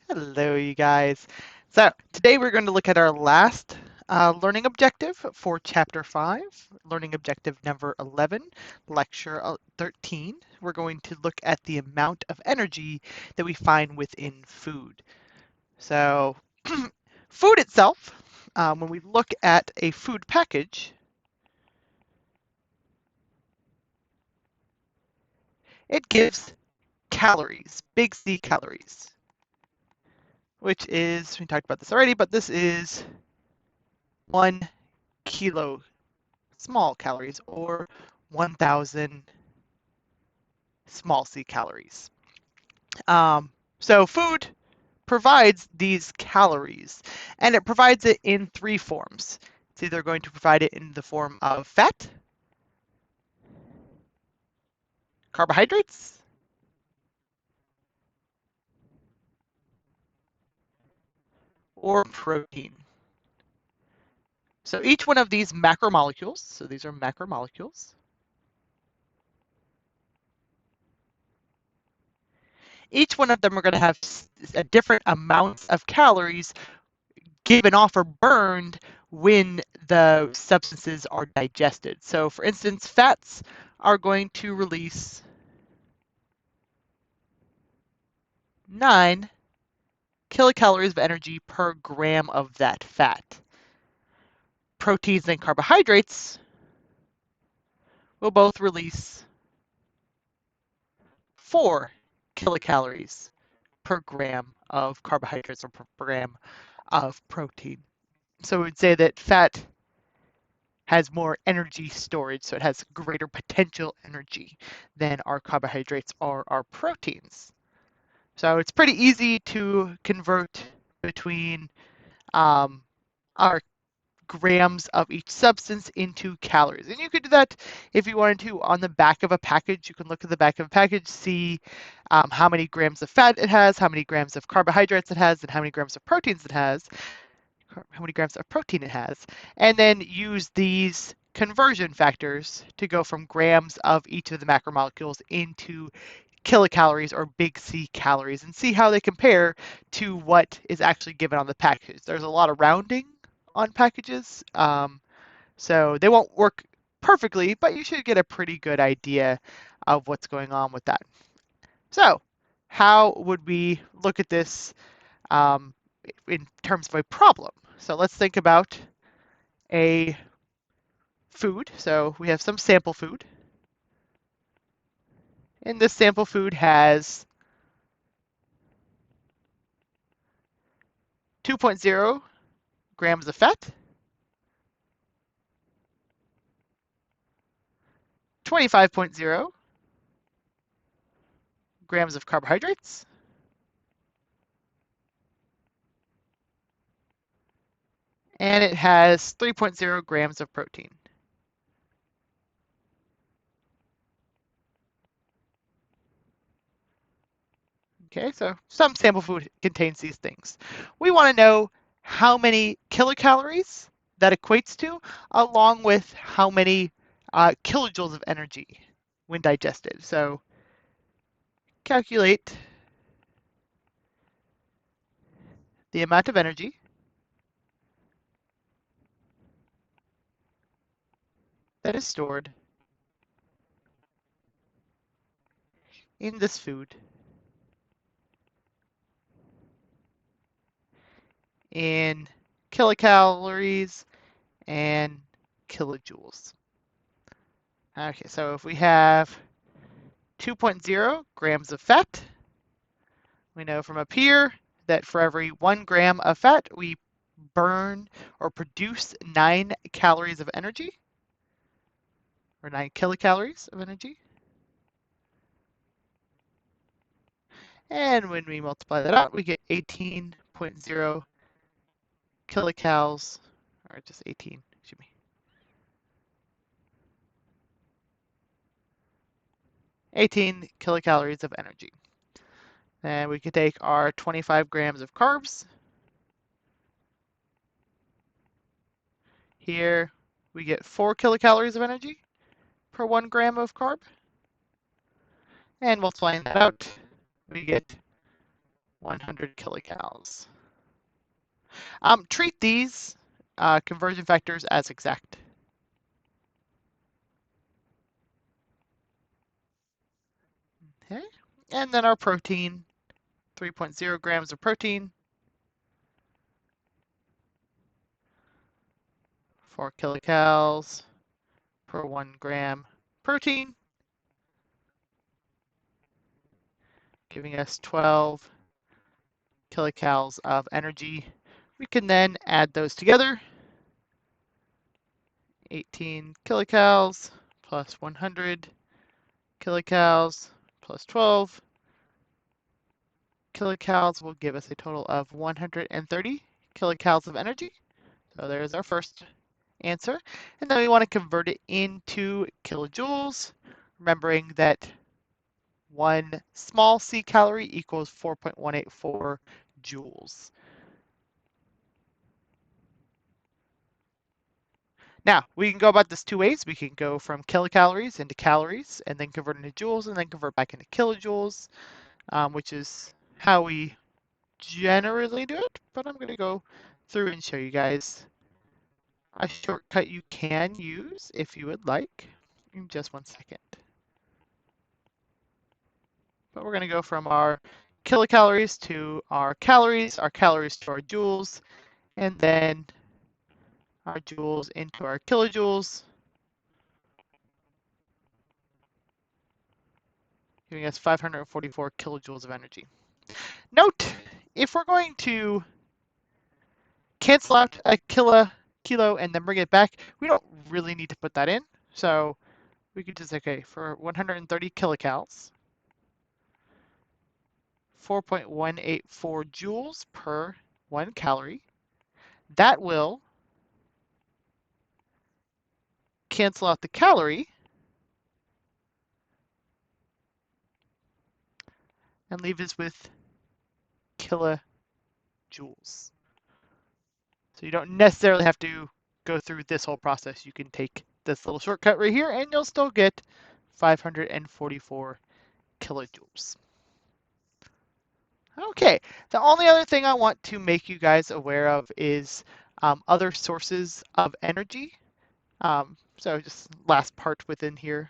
Hello, you guys. So today we're going to look at our last learning objective for Chapter 5, learning objective number 11, lecture 13. We're going to look at the amount of energy that we find within food. So food itself, when we look at a food package, it gives calories, big C calories, which is, we talked about this already, but this is 1 kilo small calories or 1,000 small c calories. So food provides these calories, and it provides it in three forms. It's either going to provide it in the form of fat, carbohydrates, or protein. So each one of these macromolecules, so these are macromolecules, each one of them are going to have a different amounts of calories given off or burned when the substances are digested. So for instance, fats are going to release 9 kilocalories of energy per gram of that fat. Proteins and carbohydrates will both release 4 kilocalories per gram of carbohydrates or per gram of protein. So we would say that fat has more energy storage, so it has greater potential energy than our carbohydrates or our proteins. So it's pretty easy to convert between our grams of each substance into calories. And you could do that if you wanted to on the back of a package. You can look at the back of a package, see how many grams of fat it has, how many grams of carbohydrates it has, and how many grams of proteins it has, how many grams of protein it has, and then use these conversion factors to go from grams of each of the macromolecules into kilocalories or big C calories and see how they compare to what is actually given on the package. There's a lot of rounding on packages, so they won't work perfectly, but you should get a pretty good idea of what's going on with that. So how would we look at this in terms of a problem? So let's think about a food. So we have some sample food, and this sample food has 2.0 grams of fat, 25.0 grams of carbohydrates, and it has 3.0 grams of protein. Okay, so some sample food contains these things. We want to know how many kilocalories that equates to, along with how many kilojoules of energy when digested. So calculate the amount of energy that is stored in this food in kilocalories and kilojoules. Okay, so if we have 2.0 grams of fat, we know from up here that for every 1 gram of fat, we burn or produce 9 calories of energy, or 9 kilocalories of energy. And when we multiply that out, we get 18.0 kilocalories, or just 18, excuse me. 18 kilocalories of energy. And we can take our 25 grams of carbs. Here we get 4 kilocalories of energy per 1 gram of carb. And multiplying that out, we get 100 kilocalories. Treat these conversion factors as exact. Okay. And then our protein, 3.0 grams of protein, 4 kilocalories per 1 gram protein, giving us 12 kilocalories of energy. We can then add those together. 18 kilocalories plus 100 kilocalories plus 12 kilocalories will give us a total of 130 kilocalories of energy. So there's our first answer. And then we want to convert it into kilojoules, remembering that one small C calorie equals 4.184 joules. Now, we can go about this two ways. We can go from kilocalories into calories and then convert into joules and then convert back into kilojoules, which is how we generally do it. But I'm going to go through and show you guys a shortcut you can use if you would like. In just one second. But we're going to go from our kilocalories to our calories to our joules, and then our joules into our kilojoules, giving us 544 kilojoules of energy. Note, if we're going to cancel out a kilo and then bring it back, we don't really need to put that in. So we could just say, okay, for 130 kilocalories, 4.184 joules per 1 calorie. That will cancel out the calorie and leave us with kilojoules. So you don't necessarily have to go through this whole process. You can take this little shortcut right here and you'll still get 544 kilojoules. Okay, the only other thing I want to make you guys aware of is other sources of energy. So just last part within here.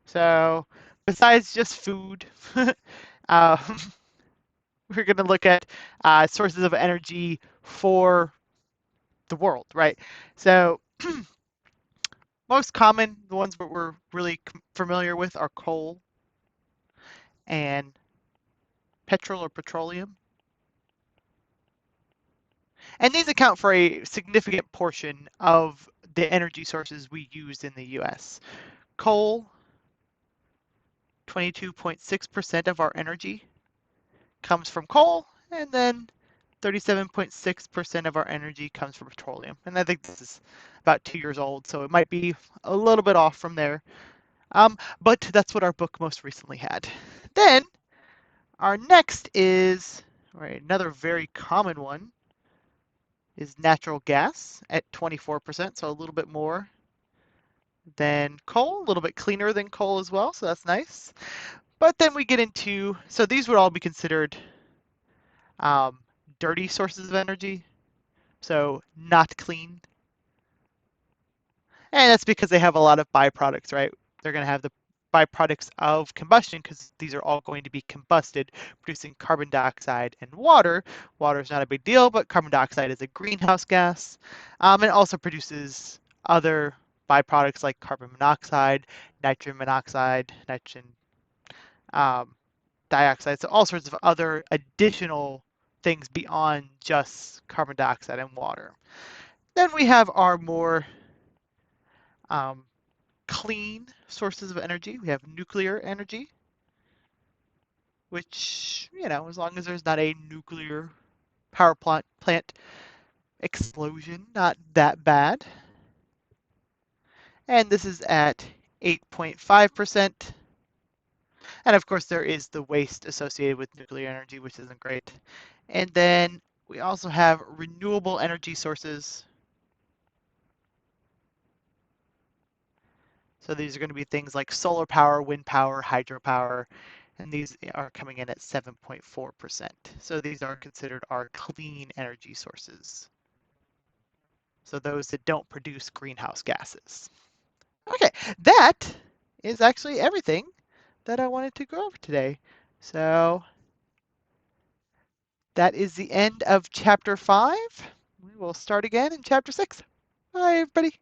So besides just food, um, we're going to look at sources of energy for the world, right? So most common, the ones that we're really familiar with are coal and petrol or petroleum. And these account for a significant portion of the energy sources we use in the US. Coal, 22.6% of our energy comes from coal, and then 37.6% of our energy comes from petroleum. And I think this is about 2 years old, so it might be a little bit off from there. But that's what our book most recently had. Then our next is, right, another very common one is natural gas at 24%, so a little bit more than coal, a little bit cleaner than coal as well, so that's nice. But then we get into, so these would all be considered um, dirty sources of energy, so not clean. And that's because they have a lot of byproducts, right? They're going to have the byproducts of combustion because these are all going to be combusted, producing carbon dioxide and water. Water is not a big deal, but carbon dioxide is a greenhouse gas. And it also produces other byproducts like carbon monoxide, nitrogen monoxide, nitrogen dioxide, so all sorts of other additional things beyond just carbon dioxide and water. Then we have our more um, clean sources of energy. We have nuclear energy, which, as long as there's not a nuclear power plant explosion, not that bad. And this is at 8.5%. And of course, there is the waste associated with nuclear energy, which isn't great. And then we also have renewable energy sources, So these are going to be things like solar power, wind power, hydropower, and these are coming in at 7.4%. So these are considered our clean energy sources. So those that don't produce greenhouse gases. Okay, that is actually everything that I wanted to go over today. So that is the end of chapter 5. We will start again in chapter 6. Bye, everybody.